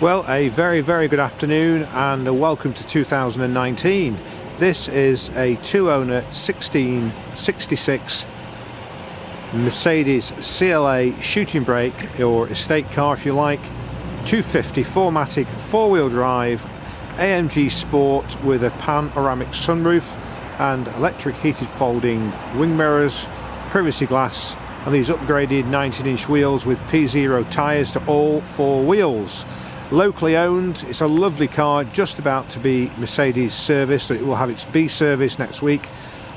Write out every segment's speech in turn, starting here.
Well, a very good afternoon and a welcome to 2019. This is a two-owner 1666 Mercedes CLA shooting brake, or estate car if you like, 250 4Matic four-wheel drive AMG Sport with a panoramic sunroof and electric heated folding wing mirrors, privacy glass, and these upgraded 19-inch wheels with P0 tyres to all four wheels. Locally owned. It's a lovely car, just about to be Mercedes serviced, so it will have its B service next week,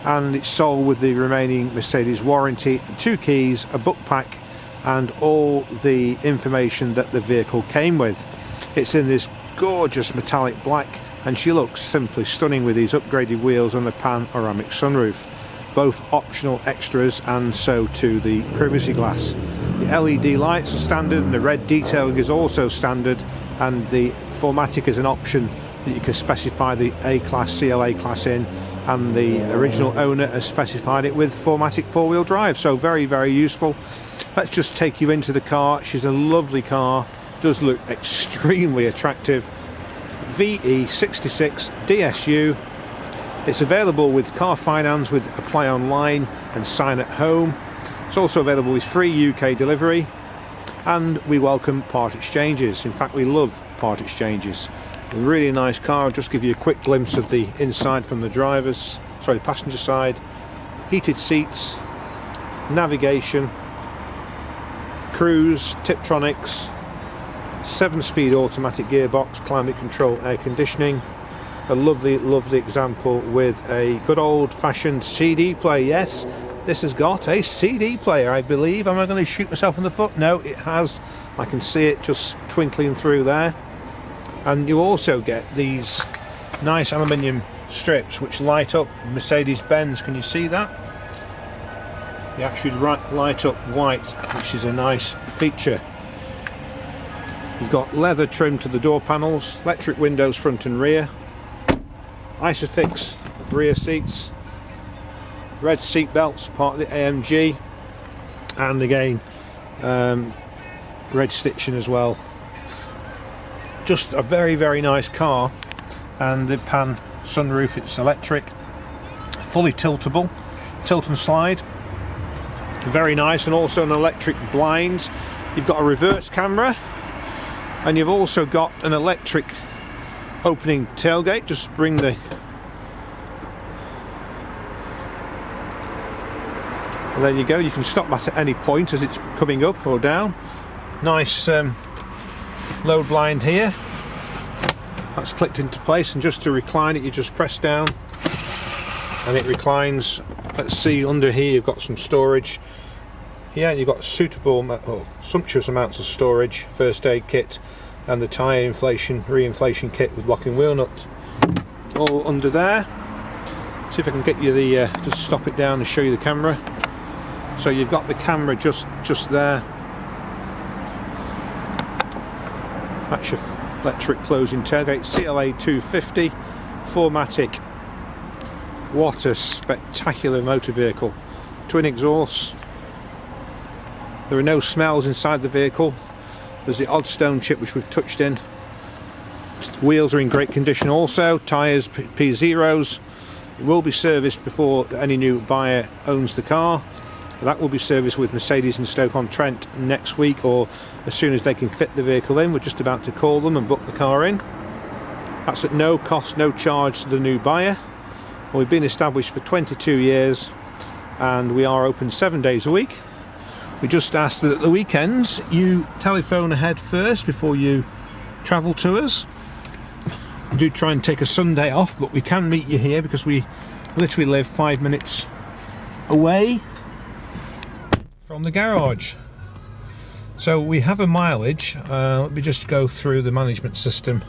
and it's sold with the remaining Mercedes warranty, 2 keys, a book pack and all the information that the vehicle came with. It's in this gorgeous metallic black and she looks simply stunning with these upgraded wheels and the panoramic sunroof, both optional extras, and so too the privacy glass. The LED lights are standard and the red detailing is also standard, and the 4Matic is an option that you can specify the A-class CLA class in, and the original owner has specified it with 4Matic four-wheel drive, so very useful. Let's just take you into the car. She's a lovely car, does look extremely attractive. VE66 DSU. It's available with car finance with apply online and sign at home. It's also available with free UK delivery, and we welcome part exchanges. In fact, we love part exchanges. A really nice car. I'll just give you a quick glimpse of the inside from the passenger side. Heated seats, navigation, cruise, Tiptronics, 7-speed automatic gearbox, climate control, air conditioning. A lovely example with a good old-fashioned CD player. Yes, this has got a CD player, I believe. Am I going to shoot myself in the foot? No, it has. I can see it just twinkling through there. And you also get these nice aluminium strips which light up Mercedes-Benz. Can you see that? They actually light up white, which is a nice feature. You've got leather trim to the door panels, electric windows front and rear, Isofix rear seats, red seat belts, part of the AMG, and again red stitching as well. Just a very nice car, and the pan sunroof, it's electric, fully tiltable, tilt and slide, very nice, and also an electric blinds. You've got a reverse camera, and you've also got an electric opening tailgate. Just bring the and there you go, you can stop that at any point as it's coming up or down. Nice load blind here, that's clicked into place, and just to recline it you just press down and it reclines. Let's see, under here you've got some storage. Yeah, you've got sumptuous amounts of storage, first aid kit, and the tyre reinflation kit with locking wheel nut all under there. See if I can get you the just stop it down and show you the camera. So you've got the camera just there. That's your electric closing tailgate. CLA 250 4Matic. What a spectacular motor vehicle. Twin exhausts. There are no smells inside the vehicle. There's the odd stone chip which we've touched in. Wheels are in great condition also. Tyres P0s. It will be serviced before any new buyer owns the car. That will be serviced with Mercedes in Stoke-on-Trent next week, or as soon as they can fit the vehicle in. We're just about to call them and book the car in. That's at no cost, no charge to the new buyer. We've been established for 22 years and we are open 7 days a week. We just ask that at the weekends you telephone ahead first before you travel to us. We do try and take a Sunday off, but we can meet you here because we literally live 5 minutes away from the garage. So we have a mileage, let me just go through the management system.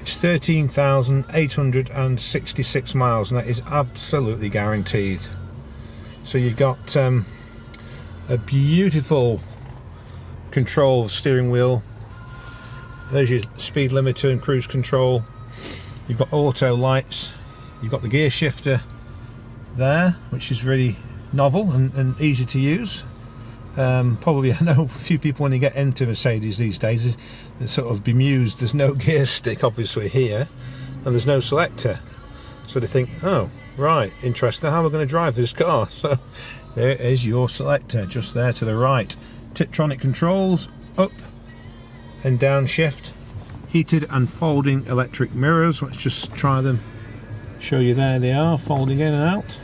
It's 13,866 miles, and that is absolutely guaranteed. So you've got a beautiful control steering wheel. There's your speed limiter and cruise control. You've got auto lights. You've got the gear shifter there, which is really novel and easy to use. Probably, I know a few people when you get into Mercedes these days, they're sort of bemused. There's no gear stick obviously here, and there's no selector. So they think, oh, right, interesting, how am I going to drive this car? So there is your selector, just there to the right. Tiptronic controls, up and down shift. Heated and folding electric mirrors. Let's just try them. Show you, there they are, folding in and out.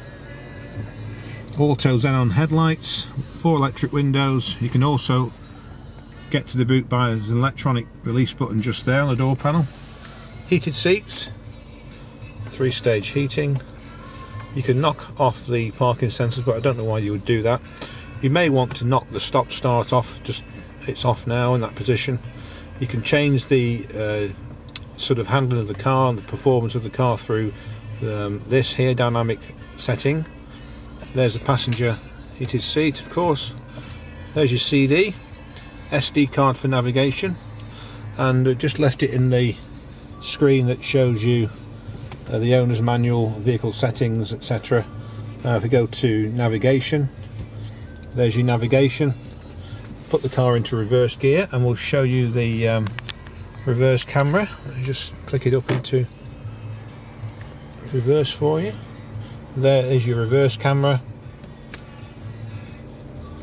Auto xenon headlights, 4 electric windows. You can also get to the boot by an electronic release button just there on the door panel. Heated seats, 3-stage heating. You can knock off the parking sensors, but I don't know why you would do that. You may want to knock the stop start off, just it's off now in that position. You can change the sort of handling of the car and the performance of the car through this here dynamic setting. There's the passenger heated seat, of course. There's your CD, SD card for navigation, and just left it in the screen that shows you the owner's manual, vehicle settings, etc. If we go to navigation, there's your navigation. Put the car into reverse gear and we'll show you the reverse camera. Just click it up into reverse for you. There is your reverse camera.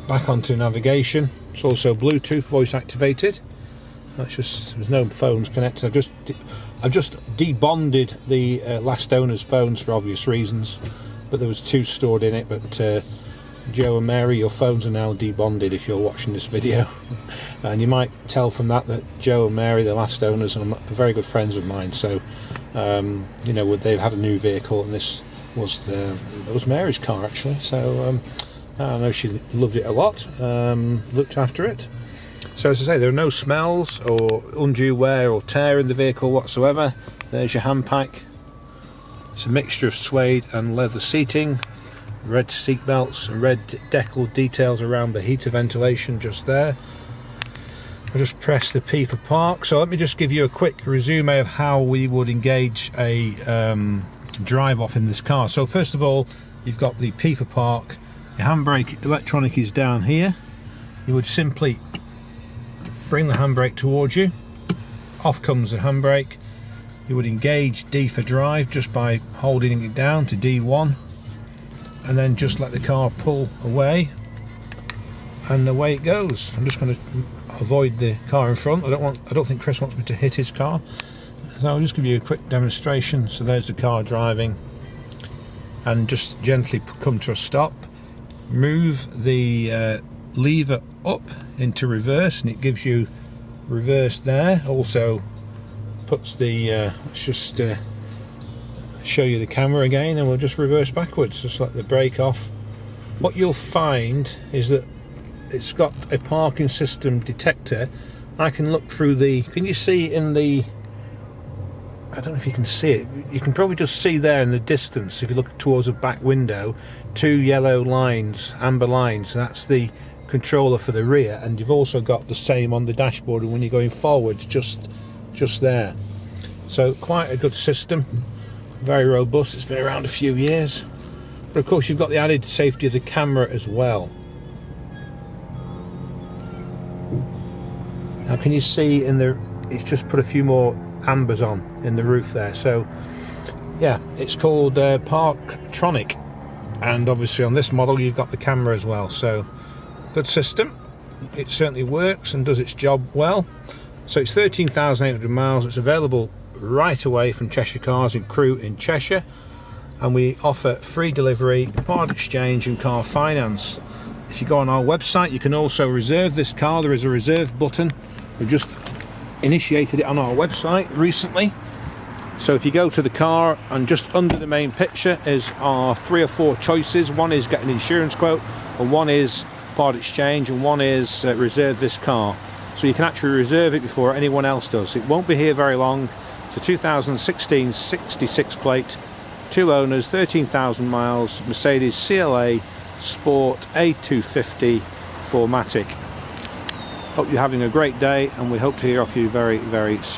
Back onto navigation. It's also Bluetooth voice activated. That's just, there's no phones connected. I've just debonded the last owner's phones for obvious reasons, but there was 2 stored in it. But Joe and Mary, your phones are now debonded if you're watching this video. And you might tell from that Joe and Mary, the last owners, are very good friends of mine. So you know, they've had a new vehicle, and this was Mary's car actually. So I know she loved it a lot, looked after it. So as I say, there are no smells or undue wear or tear in the vehicle whatsoever. There's your hand pack. It's a mixture of suede and leather seating, red seat belts and red decal details around the heater ventilation just there. I'll just press the P for park. So let me just give you a quick resume of how we would engage a drive off in this car. So first of all, you've got the P for park. Your handbrake electronic is down here. You would simply bring the handbrake towards you. Off comes the handbrake. You would engage D for drive just by holding it down to D1, and then just let the car pull away, and away it goes. I'm just going to avoid the car in front. I don't think Chris wants me to hit his car, so I'll just give you a quick demonstration. So there's the car driving, and just gently come to a stop. Move the lever up into reverse, and it gives you reverse there. Also puts the let's just show you the camera again, and we'll just reverse backwards, just let the brake off. What you'll find is that it's got a parking system detector. I can look through the, can you see in the, I don't know if you can see it, you can probably just see there in the distance, if you look towards the back window, 2 yellow lines, amber lines. That's the controller for the rear, and you've also got the same on the dashboard, and when you're going forward, just there. So quite a good system, very robust. It's been around a few years, but of course you've got the added safety of the camera as well. Now can you see in the, it's just put a few more ambers on in the roof there. So yeah, it's called Parktronic, and obviously on this model you've got the camera as well. So good system. It certainly works and does its job well. So it's 13,800 miles. It's available right away from Cheshire Cars and Crew in Cheshire, and we offer free delivery, part exchange and car finance. If you go on our website, you can also reserve this car. There is a reserve button. We've just initiated it on our website recently. So if you go to the car, and just under the main picture is our 3 or 4 choices. One is get an insurance quote, and one is part exchange, and one is reserve this car. So you can actually reserve it before anyone else does. It won't be here very long. It's a 2016 66 plate, 2 owners, 13,000 miles, Mercedes CLA Sport A250 4Matic. Hope you're having a great day, and we hope to hear off you very, very soon.